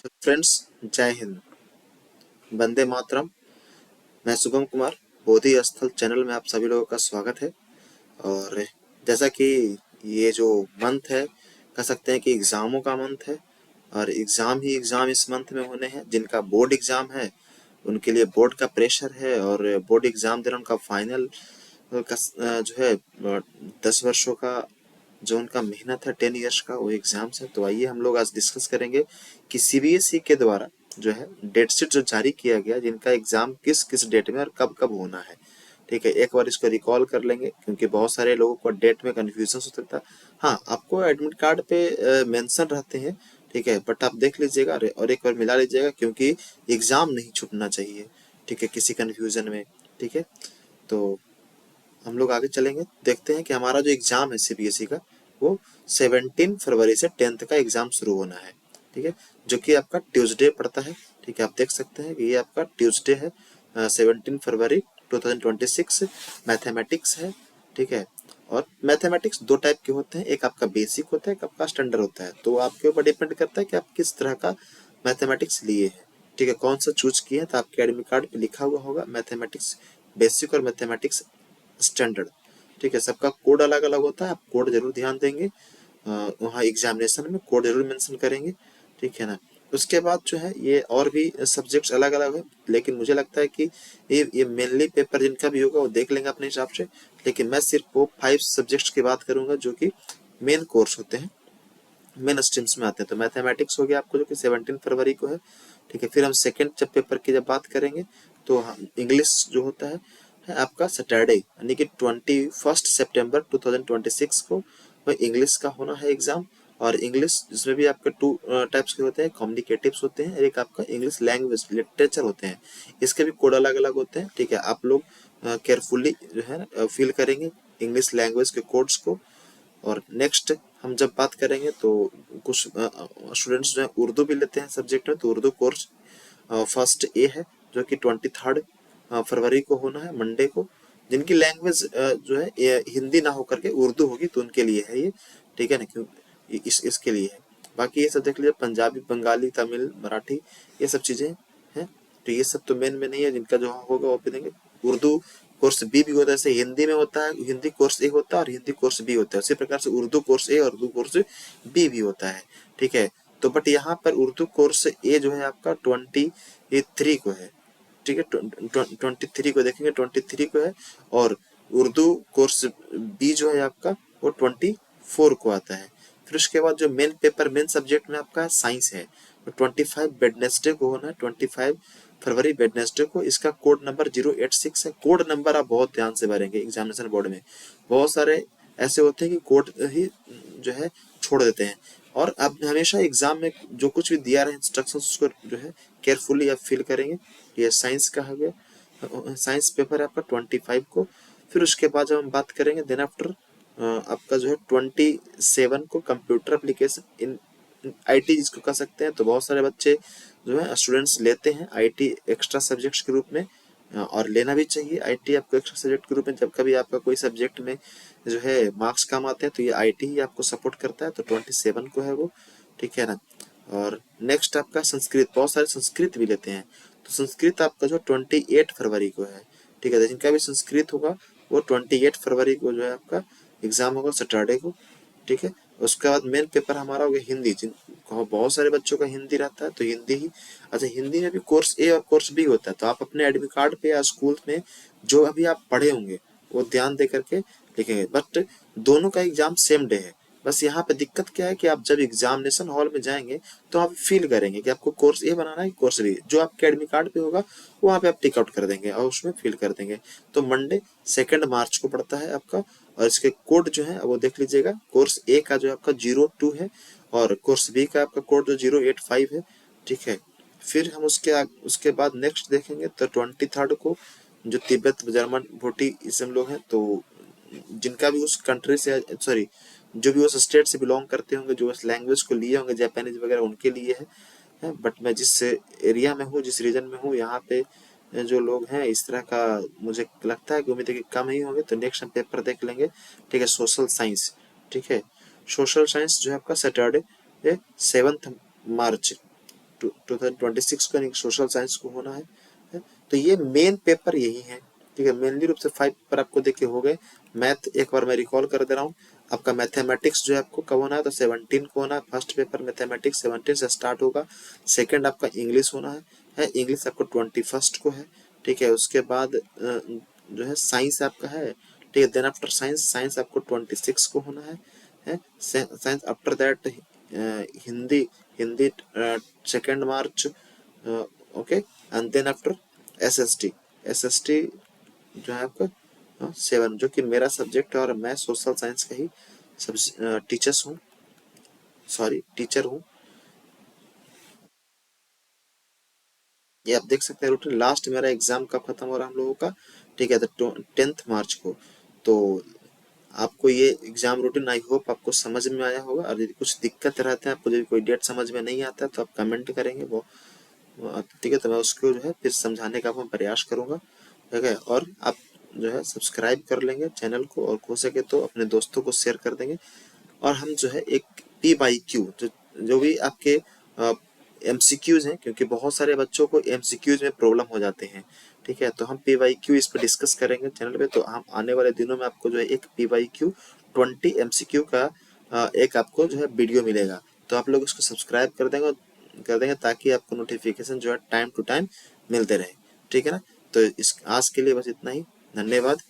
Friends, जय हिंद, वंदे मातरम। मैं शुभम कुमार, बोधि स्थल चैनल में आप सभी लोगों का स्वागत है। और जैसा कि ये जो मंथ है, कह सकते हैं कि एग्ज़ामों का मंथ है। और एग्ज़ाम ही एग्ज़ाम इस मंथ में होने हैं। जिनका बोर्ड एग्ज़ाम है उनके लिए बोर्ड का प्रेशर है, और बोर्ड एग्ज़ाम दे रहा उनका फाइनल का जो है 10 वर्षों का जो उनका मेहनत है, 10 इयर्स का वो एग्जाम्स है। तो आइए हम लोग आज डिस्कस करेंगे कि सीबीएसई के द्वारा जो है डेट शीट जो जारी किया गया, जिनका एग्जाम किस किस डेट में और कब कब होना है। ठीक है, एक बार इसको रिकॉल कर लेंगे क्योंकि बहुत सारे लोगों को डेट में कन्फ्यूजन हो सकता है। हाँ, आपको एडमिट कार्ड पे मेंशन रहते हैं। ठीक है, बट आप देख लीजिएगा और एक बार मिला लीजिएगा क्योंकि एग्जाम नहीं छूटना चाहिए। ठीक है, किसी कन्फ्यूजन में। ठीक है, तो हम लोग आगे चलेंगे, देखते हैं कि हमारा जो एग्जाम है सीबीएसई का, वो 17 फरवरी से 10th का एग्जाम शुरू होना है। ठीक है, जो कि आपका ट्यूसडे पड़ता है। ठीक है, आप देख सकते हैं कि ये आपका ट्यूसडे है, 17 फरवरी 2026। मैथमेटिक्स है। ठीक है, और मैथमेटिक्स दो टाइप के होते हैं, एक आपका बेसिक होता है, एक आपका स्टैंडर्ड होता है। तो आपके ऊपर डिपेंड करता है कि आप किस तरह का मैथमेटिक्स लिए हैं। ठीक है, कौन सा चूज किए हैं, तो आपके एडमिट कार्ड पे लिखा हुआ होगा मैथमेटिक्स बेसिक और मैथमेटिक्स स्टैंडर्ड। ठीक है, सबका कोड अलग अलग होता है, आप कोड जरूर ध्यान देंगे। वहाँ एग्जामिनेशन में कोड जरूर मेंशन करेंगे। ठीक है ना। उसके बाद जो है ये और भी सब्जेक्ट्स अलग अलग है, लेकिन मुझे लगता है कि ये मेनली पेपर जिनका भी होगा वो देख लेंगे अपने हिसाब से। लेकिन मैं सिर्फ वो 5 सब्जेक्ट्स की बात करूंगा जो कि मेन कोर्स होते हैं, मेन स्ट्रीम्स में आते हैं। तो मैथमेटिक्स हो गया आपको, जो कि 17 फरवरी को है। ठीक है, फिर हम सेकेंड जब पेपर की जब बात करेंगे तो इंग्लिश जो होता है आपका सैटरडे, यानी कि 21 सितंबर 2026 को वह इंग्लिश का होना है एग्जाम। और इंग्लिश जिसमें भी आपके टू टाइप्स के होते हैं, कम्युनिकेटिव्स होते हैं, और एक आपका इंग्लिश लैंग्वेज लिटरेचर होते हैं। इसके भी कोड अलग अलग होते हैं। ठीक है, आप लोग केयरफुली जो है फील करेंगे इंग्लिश लैंग्वेज के कोड्स को। और नेक्स्ट हम जब बात करेंगे तो कुछ स्टूडेंट्स जो है उर्दू भी लेते हैं सब्जेक्ट में, तो उर्दू कोर्स फर्स्ट ए है, जो कि 23 फरवरी को होना है, मंडे को। जिनकी लैंग्वेज जो है ये हिंदी ना होकर के उर्दू होगी तो उनके लिए है ये। ठीक है ना, क्यों इसके लिए है। बाकी ये सब देख लीजिए, पंजाबी, बंगाली, तमिल, मराठी, ये सब चीज़ें हैं। तो ये सब तो मेन में नहीं है, जिनका जो होगा वो भी देंगे। उर्दू कोर्स बी भी होता है, जैसे हिंदी में होता है हिंदी कोर्स ए होता है और हिंदी कोर्स बी होता है, उसी प्रकार से उर्दू कोर्स ए और उर्दू कोर्स बी भी होता है। ठीक है, तो बट यहाँ पर उर्दू कोर्स ए जो है आपका 23 को है। ठीक है, 23 को देखेंगे, 23 को है। और उर्दू कोर्स बी जो है आपका वो 24 को आता है। फिर उसके बाद जो मेन पेपर मेन सब्जेक्ट में आपका साइंस है, तो 25 वेडनेसडे को होना है, 25 फरवरी वेडनेसडे को। इसका कोड नंबर 086 है। कोड नंबर आप बहुत ध्यान से भरेंगे, एग्जामिनेशन बोर्ड में बहुत सारे ऐसे होते हैं कि कोड ही जो है छोड़ देते हैं। और आप हमेशा एग्जाम में जो कुछ भी दिया रहे इंस्ट्रक्शन उसको जो है केयरफुली आप फिल करेंगे। ये साइंस का हो गया, साइंस पेपर है आपका 25 को। फिर उसके बाद जब हम बात करेंगे देन आफ्टर आपका जो है 27 को कंप्यूटर एप्लीकेशन इन आईटी जिसको कह सकते हैं। तो बहुत सारे बच्चे जो है स्टूडेंट्स लेते हैं आईटी एक्स्ट्रा सब्जेक्ट्स के रूप में, और लेना भी चाहिए आईटी आपको एक्स्ट्रा सब्जेक्ट के रूप में। जब कभी आपका कोई सब्जेक्ट में जो है मार्क्स कम आते हैं तो ये आईटी ही आपको सपोर्ट करता है। तो 27 को है वो। ठीक है ना। और नेक्स्ट आपका संस्कृत, बहुत सारे संस्कृत भी लेते हैं। तो संस्कृत आपका जो 28 फरवरी को है। ठीक है, तो जिनका भी संस्कृत होगा वो 28 फरवरी को जो है आपका एग्जाम होगा, सैटरडे को। ठीक है, उसके बाद मेन पेपर हमारा हो गया हिंदी, जिन बहुत सारे बच्चों का हिंदी रहता है तो हिंदी ही। अच्छा, हिंदी में भी कोर्स ए और कोर्स बी होता है, तो आप अपने एडमिट कार्ड पे या स्कूल में जो अभी आप पढ़े होंगे वो ध्यान दे करके लिखेंगे। बट दोनों का एग्जाम सेम डे है। बस यहाँ पे दिक्कत क्या है कि आप जब एग्जामिनेशन हॉल में जाएंगे तो आप फील करेंगे कि आपको कोर्स ए बनाना है, कोर्स बी। जो आपके एडमिट कार्ड पे होगा वहाँ पे आप टिक आउट कर देंगे और उसमें फिल कर देंगे। तो मंडे 2 मार्च को पड़ता है आपका। और इसके कोड जो है वो देख लीजिएगा, कोर्स ए का जो आपका 02 है, और कोर्स बी का आपका कोड जो 085 है। ठीक है, फिर हम उसके बाद नेक्स्ट देखेंगे तो 23 को जो तिब्बत, जर्मन, भूटान लोग हैं, तो जिनका भी उस कंट्री से, सॉरी, जो भी उस स्टेट से बिलोंग करते होंगे, जो उस लैंग्वेज को लिए होंगे जापानीज वगैरह, उनके लिए है। बट मैं जिस एरिया में हूँ, जिस रीजन में हूँ, यहाँ पे जो लोग हैं इस तरह का मुझे लगता है कि उम्मीद है कि कम ही होंगे। तो नेक्स्ट हम पेपर देख लेंगे। ठीक है, सोशल साइंस। ठीक है, सोशल साइंस जो है आपका सैटरडे 7 मार्च 2026 को सोशल साइंस को होना है। तो ये मेन पेपर यही है, ठीक है। मेनली रूप से 5 पेपर आपको देखिए हो गए। मैथ एक बार मैं रिकॉल कर दे रहा हूँ, आपका मैथमेटिक्स जो है आपको कब होना है, तो 17 को होना है। फर्स्ट पेपर मैथमेटिक्स 17 से स्टार्ट होगा। सेकंड आपका इंग्लिश होना है, इंग्लिश आपको 21 को है, ठीक है। उसके बाद जो है साइंस आपका है, ठीक है। देन आफ्टर साइंस, साइंस आपको 26 को होना है। Science after that Hindi, Hindi 2 March, okay. And then after SST, SST जो है आपका 7, जो कि मेरा सब्जेक्ट है और मैं सोशल साइंस का ही सब टीचर्स हूँ, सॉरी टीचर हूँ। ये आप देख सकते हैं रूटीन। लास्ट मेरा एग्जाम कब खत्म हो रहा है हम लोगों का, ठीक है, तो 10 मार्च को। तो आपको ये एग्जाम रूटीन आई होप आपको समझ में आया होगा। और यदि कुछ दिक्कत रहते हैं, आपको यदि कोई डेट समझ में नहीं आता है, तो आप कमेंट करेंगे, ठीक है, तो मैं उसको जो है फिर समझाने का मैं प्रयास करूंगा, ठीक है। और आप जो है सब्सक्राइब कर लेंगे चैनल को, और हो सके तो अपने दोस्तों को शेयर कर देंगे। और हम जो है एक PYQ, जो भी आपके MCQs हैं, क्योंकि बहुत सारे बच्चों को MCQs में प्रॉब्लम हो जाते हैं, ठीक है, तो हम PYQ इस पर डिस्कस करेंगे चैनल पे। तो हम आने वाले दिनों में आपको जो है एक PYQ 20 MCQ का एक आपको जो है वीडियो मिलेगा। तो आप लोग उसको सब्सक्राइब कर देंगे ताकि आपको नोटिफिकेशन जो है टाइम टू टाइम मिलते रहे, ठीक है ना। तो इस आज के लिए बस इतना ही, धन्यवाद।